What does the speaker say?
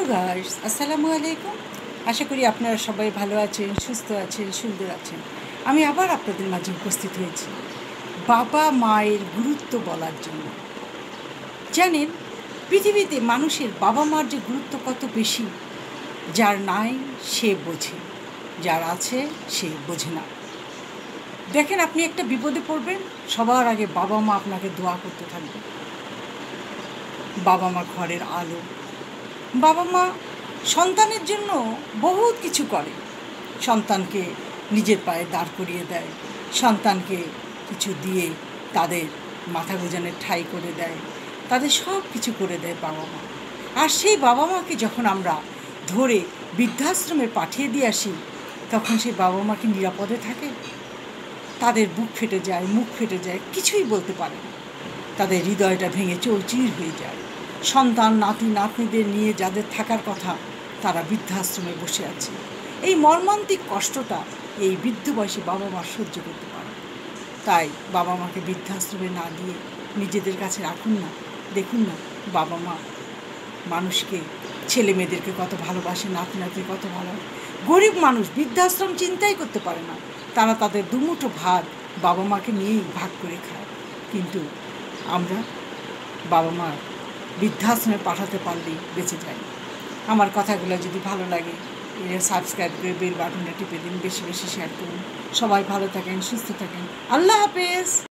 Hello guys, আসসালামু আলাইকুম। আশা করি আপনারা সবাই ভালো আছেন, সুস্থ আছেন, সুন্দর আছেন। আমি আবার আপনাদের মাঝে উপস্থিত হয়েছি বাবা মায়ের গুরুত্ব বলার জন্য। জানেন, পৃথিবীতে মানুষের বাবা মার যে গুরুত্ব কত বেশি, যার নাই সে বোঝে, যার আছে সে বোঝে না। দেখেন, আপনি একটা বিপদে পড়বেন, সবার আগে বাবা মা আপনাকে দোয়া করতে থাকবে। বাবা মা ঘরের আলো। বাবা মা সন্তানের জন্য বহুত কিছু করে। সন্তানকে নিজের পায়ে দাঁড় করিয়ে দেয়, সন্তানকে কিছু দিয়ে তাদের মাথা গোজানের ঠাঁই করে দেয়, তাদের সব কিছু করে দেয় বাবা মা। আর সেই বাবা মাকে যখন আমরা ধরে বৃদ্ধাশ্রমে পাঠিয়ে দিয়ে আসি, তখন সেই বাবা মা কি নিরাপদে থাকে? তাদের বুক ফেটে যায়, মুখ ফেটে যায়, কিছুই বলতে পারে না। তাদের হৃদয়টা ভেঙে চৌচির হয়ে যায়। সন্তান নাতি নাতনিদের নিয়ে যাদের থাকার কথা, তারা বৃদ্ধাশ্রমে বসে আছে। এই মর্মান্তিক কষ্টটা এই বৃদ্ধ বয়সী বাবা মা সহ্য করতে পারে। তাই বাবা মাকে বৃদ্ধাশ্রমে না দিয়ে নিজেদের কাছে রাখুন না। দেখুন না, বাবা মা মানুষকে, ছেলে মেয়েদেরকে কত ভালোবাসে, নাতি নাতি কত ভালো। গরিব মানুষ বৃদ্ধাশ্রম চিন্তাই করতে পারে না। তারা তাদের দুমুঠো ভাত বাবা মাকে নিয়েই ভাগ করে খায়। কিন্তু আমরা বাবা মা বৃদ্ধাশ্রমে পাঠাতে পারলেই বেঁচে যাই। আমার কথাগুলো যদি ভালো লাগে, সাবস্ক্রাইব করে বেল বাটনটা টিপে দিন, বেশি বেশি শেয়ার করুন। সবাই ভালো থাকেন, সুস্থ থাকেন। আল্লাহ হাফেজ।